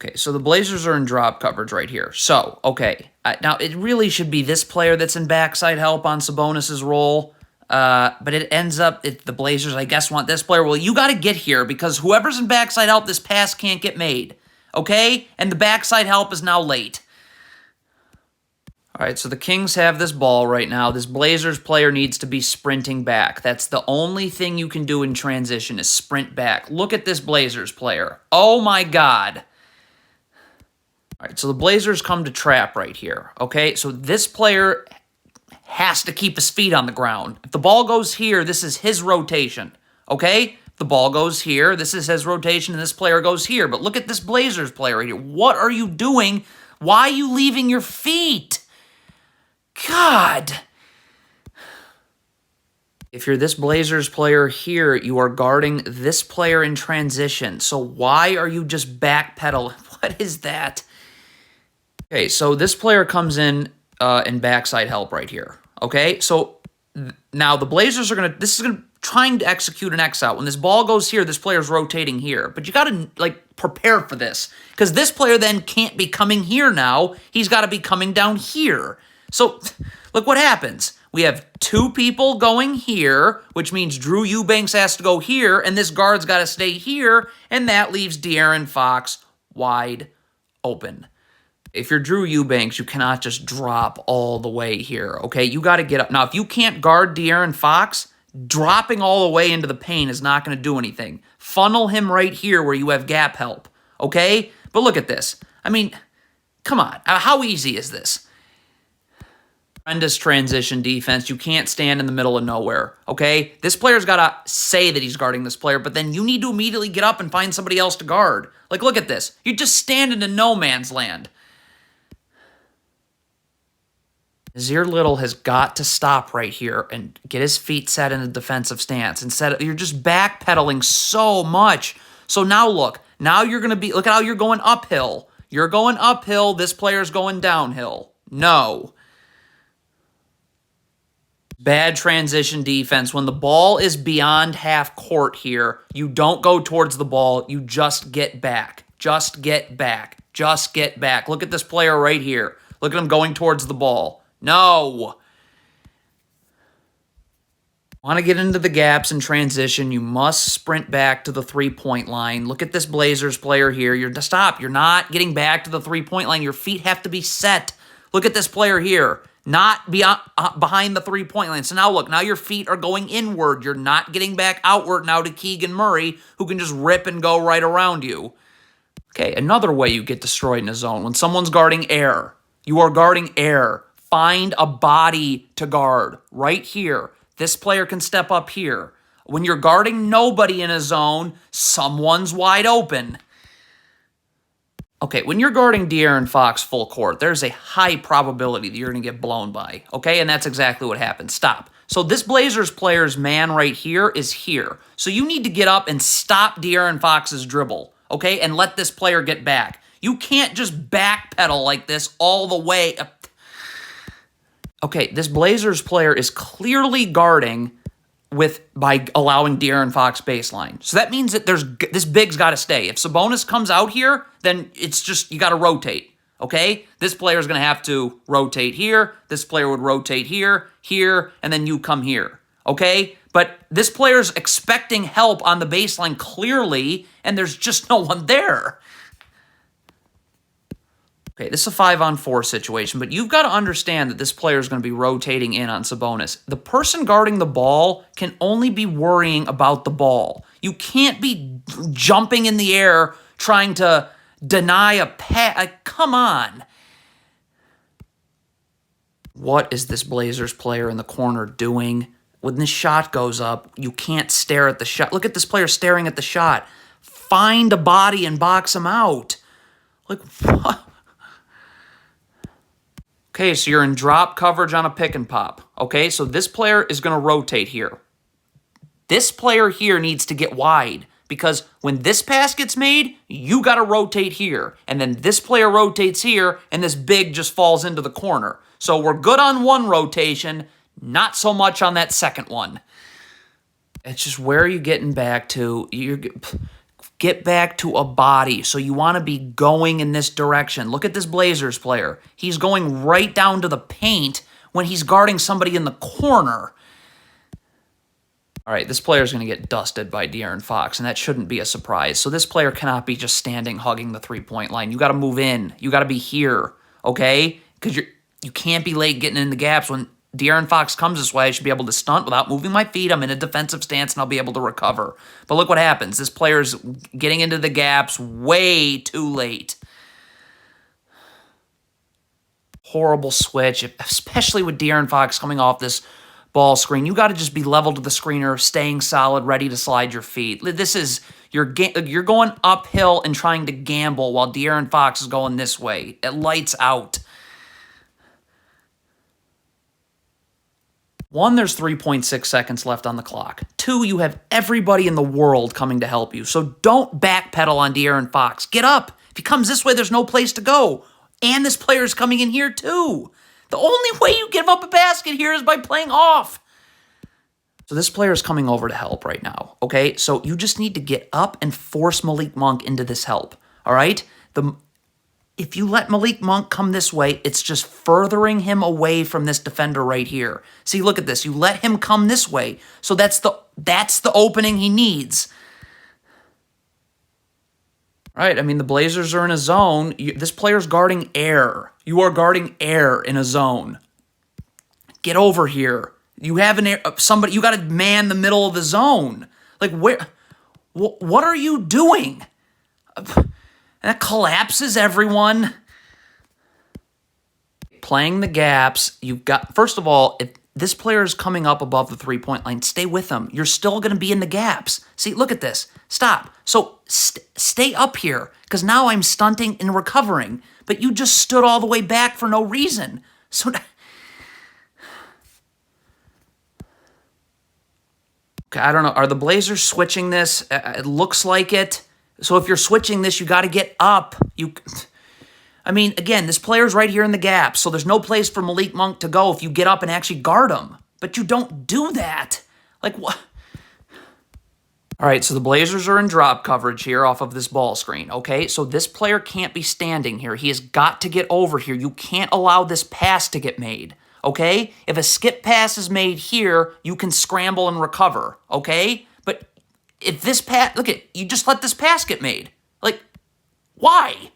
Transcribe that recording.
Okay, so the Blazers are in drop coverage right here. So, okay, now it really should be this player that's in backside help on Sabonis's role, but it ends up, the Blazers, I guess, want this player. Well, you got to get here because whoever's in backside help, this pass can't get made, okay? And the backside help is now late. All right, so the Kings have this ball right now. This Blazers player needs to be sprinting back. That's the only thing you can do in transition is sprint back. Look at this Blazers player. Oh, my God. All right, so the Blazers come to trap right here, okay? So this player has to keep his feet on the ground. If the ball goes here, this is his rotation, okay? If the ball goes here, this is his rotation, and this player goes here. But look at this Blazers player right here. What are you doing? Why are you leaving your feet? God. If you're this Blazers player here, you are guarding this player in transition. So why are you just backpedaling? What is that? Okay, so this player comes in backside help right here. Okay, so now the Blazers are this is gonna trying to execute an X out. When this ball goes here, this player's rotating here. But you gotta prepare for this. Because this player then can't be coming here now. He's gotta be coming down here. So look what happens. We have two people going here, which means Drew Eubanks has to go here, and this guard's gotta stay here, and that leaves De'Aaron Fox wide open. If you're Drew Eubanks, you cannot just drop all the way here, okay? You got to get up. Now, if you can't guard De'Aaron Fox, dropping all the way into the paint is not going to do anything. Funnel him right here where you have gap help, okay? But look at this. I mean, come on. How easy is this? Horrendous transition defense. You can't stand in the middle of nowhere, okay? This player's got to say that he's guarding this player, but then you need to immediately get up and find somebody else to guard. Like, look at this. You're just standing in no man's land. Nazir Little has got to stop right here and get his feet set in a defensive stance. You're just backpedaling so much. So now look, now you're going to look at how you're going uphill. You're going uphill, this player's going downhill. No. Bad transition defense. When the ball is beyond half court here, you don't go towards the ball, you just get back. Just get back. Just get back. Look at this player right here. Look at him going towards the ball. No. Want to get into the gaps in transition, you must sprint back to the three-point line. Look at this Blazers player here. You're not getting back to the three-point line. Your feet have to be set. Look at this player here. Not behind the three-point line. So now look, now your feet are going inward. You're not getting back outward now to Keegan Murray, who can just rip and go right around you. Okay, another way you get destroyed in a zone. When someone's guarding air, you are guarding air. Find a body to guard right here. This player can step up here. When you're guarding nobody in a zone, someone's wide open. Okay, when you're guarding De'Aaron Fox full court, there's a high probability that you're going to get blown by. Okay, and that's exactly what happened. Stop. So this Blazers player's man right here is here. So you need to get up and stop De'Aaron Fox's dribble, okay, and let this player get back. You can't just backpedal like this all the way. Okay, this Blazers player is clearly guarding by allowing De'Aaron Fox baseline. So that means that this big's got to stay. If Sabonis comes out here, then it's just, you got to rotate, okay? This player's going to have to rotate here. This player would rotate here, here, and then you come here, okay? But this player's expecting help on the baseline clearly, and there's just no one there. Okay, this is a 5-on-4 situation, but you've got to understand that this player is going to be rotating in on Sabonis. The person guarding the ball can only be worrying about the ball. You can't be jumping in the air trying to deny a pass. Come on. What is this Blazers player in the corner doing? When this shot goes up, you can't stare at the shot. Look at this player staring at the shot. Find a body and box him out. Like, what? Okay, so you're in drop coverage on a pick and pop. Okay, so this player is going to rotate here. This player here needs to get wide because when this pass gets made, you got to rotate here. And then this player rotates here, and this big just falls into the corner. So we're good on one rotation, not so much on that second one. It's just where are you getting back to? get back to a body. So you want to be going in this direction. Look at this Blazers player. He's going right down to the paint when he's guarding somebody in the corner. All right, this player is going to get dusted by De'Aaron Fox, and that shouldn't be a surprise. So this player cannot be just standing, hugging the three-point line. You got to move in. You got to be here, okay? Because you can't be late getting in the gaps. When De'Aaron Fox comes this way, I should be able to stunt without moving my feet. I'm in a defensive stance, and I'll be able to recover. But look what happens. This player's getting into the gaps way too late. Horrible switch, especially with De'Aaron Fox coming off this ball screen. You got to just be level to the screener, staying solid, ready to slide your feet. This is, you're going uphill and trying to gamble while De'Aaron Fox is going this way. It lights out. One, there's 3.6 seconds left on the clock. Two, you have everybody in the world coming to help you. So don't backpedal on De'Aaron Fox. Get up. If he comes this way, there's no place to go. And this player's coming in here too. The only way you give up a basket here is by playing off. So this player is coming over to help right now, okay? So you just need to get up and force Malik Monk into this help, all right? If you let Malik Monk come this way, it's just furthering him away from this defender right here. See, look at this. You let him come this way. So that's the opening he needs. All right, I mean, the Blazers are in a zone. This player's guarding air. You are guarding air in a zone. Get over here. You have somebody. You got to man the middle of the zone. Like, what are you doing? That collapses everyone. Playing the gaps. You've got, first of all, if this player is coming up above the three-point line, stay with them. You're still going to be in the gaps. See, look at this. Stop. So stay up here, because now I'm stunting and recovering. But you just stood all the way back for no reason. So, okay, I don't know. Are the Blazers switching this? It looks like it. So if you're switching this, you got to get up. I mean, again, this player's right here in the gap, so there's no place for Malik Monk to go if you get up and actually guard him. But you don't do that. Like, what? All right, so the Blazers are in drop coverage here off of this ball screen, okay? So this player can't be standing here. He has got to get over here. You can't allow this pass to get made, okay? If a skip pass is made here, you can scramble and recover, okay? But if this pass, look at, you just let this pass get made. Like, why?